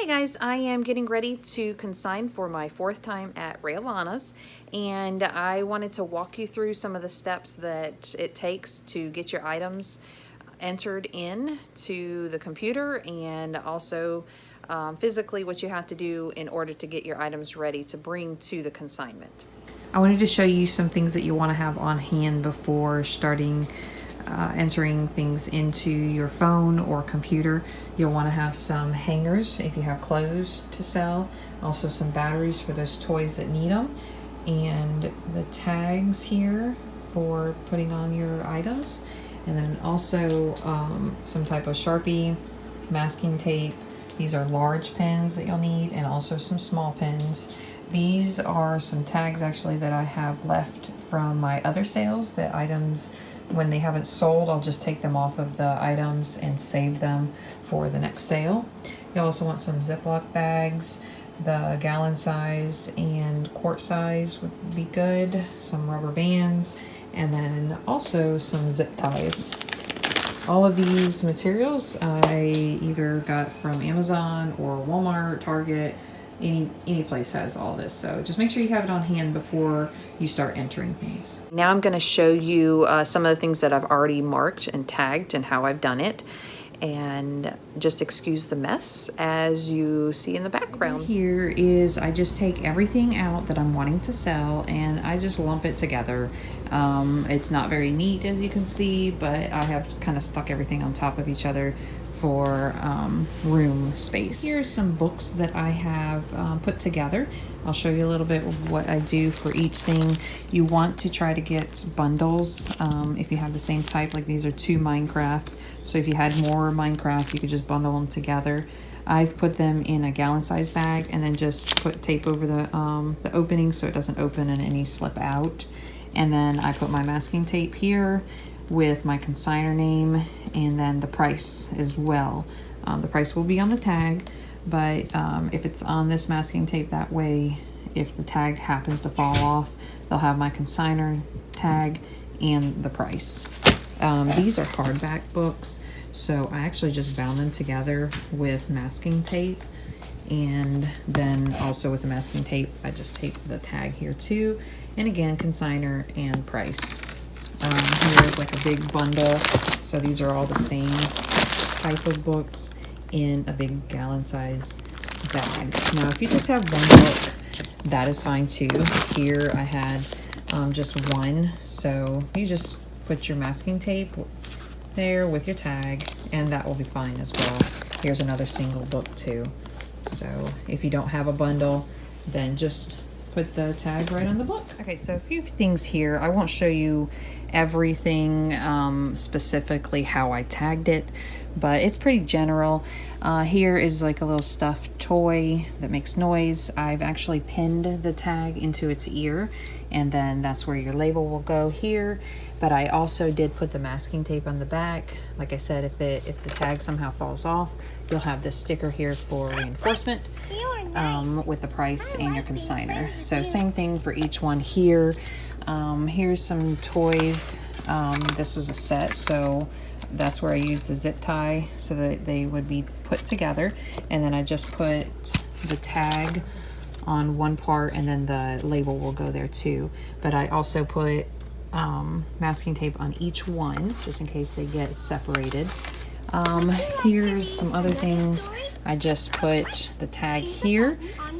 Hey guys, I am getting ready to consign for my 4th time at Rhea Lana's, and I wanted to walk you through some of the steps that it takes to get your items entered in to the computer, and also physically what you have to do in order to get your items ready to bring to the consignment. I wanted to show you some things that you want to have on hand before starting entering things into your phone or computer. You'll want to have some hangers if you have clothes to sell, also some batteries for those toys that need them, and the tags here for putting on your items, and then also some type of Sharpie, masking tape. These are large pens that you'll need, and also some small pens. These are some tags actually that I have left from my other sales. The items, when they haven't sold, I'll just take them off of the items and save them for the next sale. You also want some Ziploc bags. The gallon size and quart size would be good. Some rubber bands, and then also some zip ties. All of these materials I either got from Amazon or Walmart, Target. Any place has all this, so just make sure you have it on hand before you start entering things. Now I'm going to show you some of the things that I've already marked and tagged and how I've done it, and just excuse the mess as you see in the background. Here is, I just take everything out that I'm wanting to sell and I just lump it together. It's not very neat, as you can see, but I have kind of stuck everything on top of each other for room space. Here's some books that I have put together. I'll show you a little bit of what I do for each thing. You want to try to get bundles if you have the same type. Like these are 2 Minecraft, so if you had more Minecraft you could just bundle them together. I've put them in a gallon size bag and then just put tape over the opening so it doesn't open and any slip out. And then I put my masking tape here with my consignor name and then the price as well. The price will be on the tag, but if it's on this masking tape, that way if the tag happens to fall off, they'll have my consignor tag and the price. These are hardback books, so I actually just bound them together with masking tape, and then also with the masking tape I just tape the tag here too, and again consignor and price. Here's like a big bundle, so these are all the same type of books in a big gallon size bag. Now if you just have one book, that is fine too. Here I had just one, so you just put your masking tape there with your tag and that will be fine as well. Here's another single book too. So if you don't have a bundle, then just put the tag right on the book. Okay, so a few things here. I won't show you everything specifically how I tagged it, but it's pretty general. Here is like a little stuffed toy that makes noise. I've actually pinned the tag into its ear, and then that's where your label will go here. But I also did put the masking tape on the back. Like I said, if the tag somehow falls off, you'll have this sticker here for reinforcement with the price and your consignor. So same thing for each one here. Here's some toys. This was a set, so that's where I used the zip tie so that they would be put together, and then I just put the tag on one part and then the label will go there too. But I also put masking tape on each one just in case they get separated. Here's some other things. I just put the tag here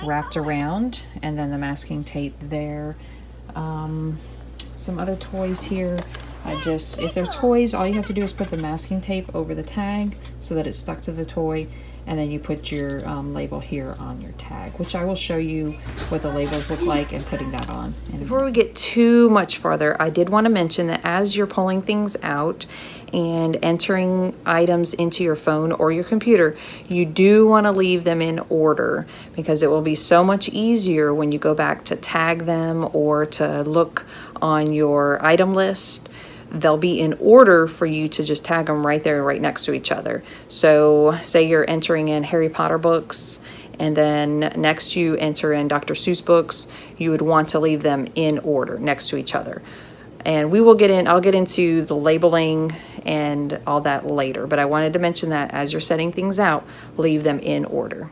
wrapped around and then the masking tape there. Some other toys here. If they're toys, all you have to do is put the masking tape over the tag so that it's stuck to the toy, and then you put your label here on your tag, which I will show you what the labels look like and putting that on. And before we get too much farther, I did want to mention that as you're pulling things out and entering items into your phone or your computer, you do want to leave them in order, because it will be so much easier when you go back to tag them or to look on your item list. They'll be in order for you to just tag them right there, right next to each other. So say you're entering in Harry Potter books and then next you enter in Dr. Seuss books, you would want to leave them in order next to each other. And I'll get into the labeling and all that later, but I wanted to mention that as you're setting things out, leave them in order.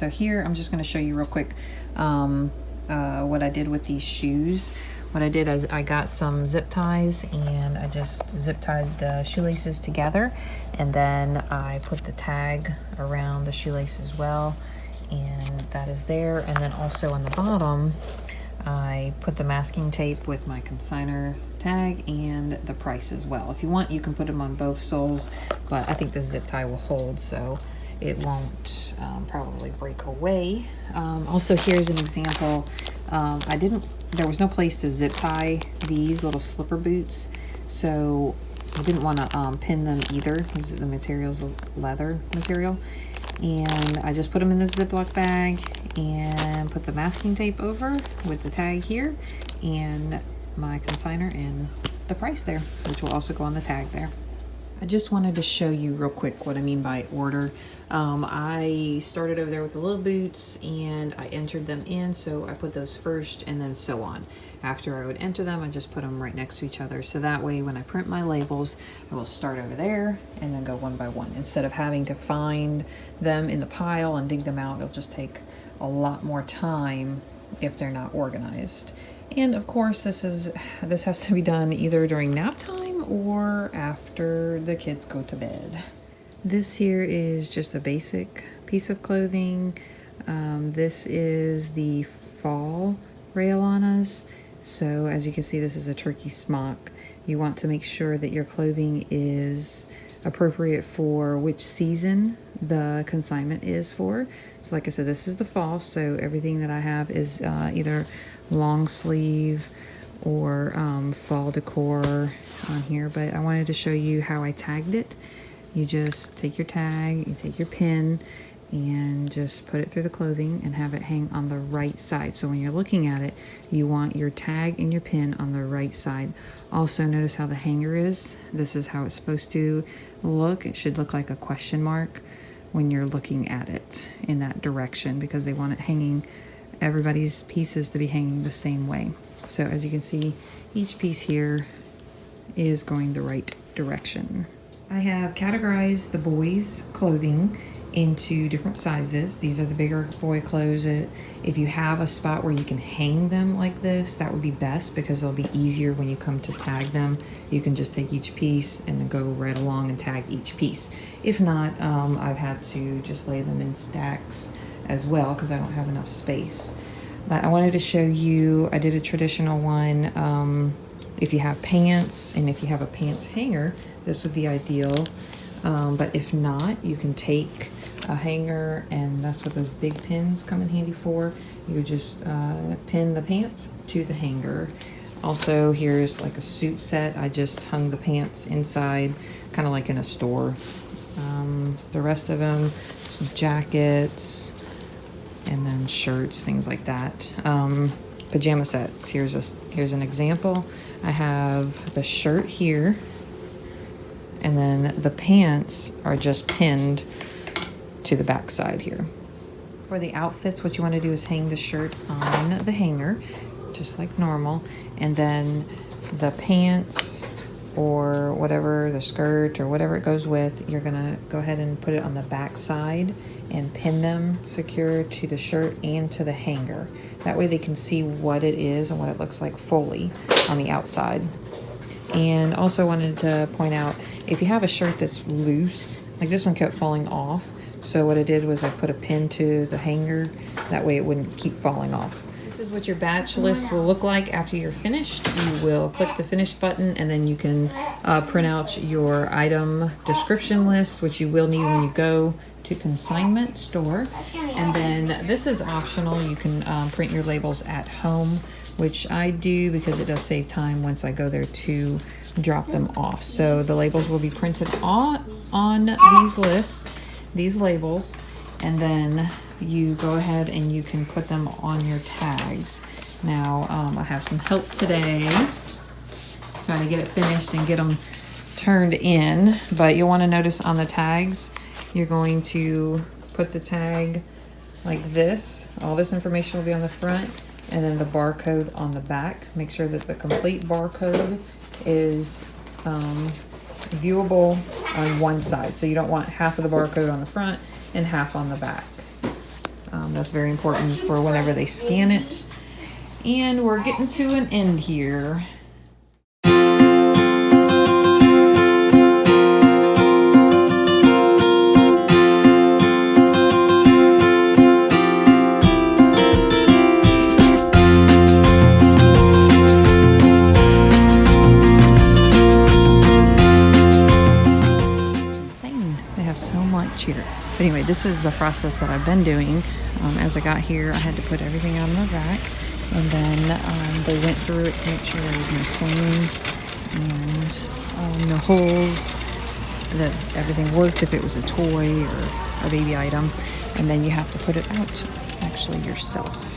So here, I'm just gonna show you real quick what I did with these shoes. What I did is I got some zip ties and I just zip tied the shoelaces together, and then I put the tag around the shoelace as well, and that is there. And then also on the bottom, I put the masking tape with my consignor tag and the price as well. If you want, you can put them on both soles, but I think the zip tie will hold, so it won't probably break away. Also, here's an example. There was no place to zip tie these little slipper boots, so I didn't want to pin them either because the material's leather material. And I just put them in this Ziploc bag and put the masking tape over with the tag here and my consignor and the price there, which will also go on the tag there. I just wanted to show you real quick what I mean by order. I started over there with the little boots and I entered them in, so I put those first and then so on. After I would enter them, I just put them right next to each other, so that way when I print my labels, I will start over there and then go one by one. Instead of having to find them in the pile and dig them out, it'll just take a lot more time if they're not organized. And of course, this has to be done either during nap time or after the kids go to bed. This here is just a basic piece of clothing. This is the fall Rhea Lanas. So as you can see, this is a turkey smock. You want to make sure that your clothing is appropriate for which season the consignment is for. So like I said, this is the fall, so everything that I have is either long sleeve or fall decor on here. But I wanted to show you how I tagged it. You just take your tag, you take your pin, and just put it through the clothing and have it hang on the right side. So when you're looking at it, you want your tag and your pin on the right side. Also, notice how the hanger is. This is how it's supposed to look. It should look like a question mark when you're looking at it in that direction, because they want it hanging, everybody's pieces to be hanging the same way. So as you can see, each piece here is going the right direction. I have categorized the boys' clothing into different sizes. These are the bigger boy clothes. If you have a spot where you can hang them like this, that would be best, because it'll be easier when you come to tag them. You can just take each piece and then go right along and tag each piece. If not, I've had to just lay them in stacks as well because I don't have enough space. But I wanted to show you, I did a traditional one. If you have pants and if you have a pants hanger, this would be ideal. But if not, you can take a hanger, and that's what those big pins come in handy for. You just pin the pants to the hanger. Also, here's like a suit set. I just hung the pants inside, kind of like in a store. The rest of them, some jackets, and then shirts, things like that. Pajama sets. Here's an example. I have the shirt here, and then the pants are just pinned to the back side here. For the outfits, what you want to do is hang the shirt on the hanger, just like normal, and then the pants or whatever, the skirt or whatever it goes with, you're gonna go ahead and put it on the back side and pin them secure to the shirt and to the hanger. That way they can see what it is and what it looks like fully on the outside. And also wanted to point out, if you have a shirt that's loose, like this one kept falling off, so what I did was I put a pin to the hanger, that way it wouldn't keep falling off. This is what your batch list will look like after you're finished. You will click the finish button, and then you can print out your item description list, which you will need when you go to consignment store. And then this is optional. You can print your labels at home, which I do because it does save time once I go there to drop them off. So the labels will be printed on these lists, these labels, and then you go ahead and you can put them on your tags. Now, I have some help today trying to get it finished and get them turned in, but you'll want to notice on the tags, you're going to put the tag like this. All this information will be on the front, and then the barcode on the back. Make sure that the complete barcode is viewable on one side. So you don't want half of the barcode on the front and half on the back. That's very important for whenever they scan it. And we're getting to an end here. So much here. But anyway, this is the process that I've been doing. As I got here, I had to put everything on the rack, and then they went through it to make sure there was no stains and no holes, that everything worked if it was a toy or a baby item, and then you have to put it out actually yourself.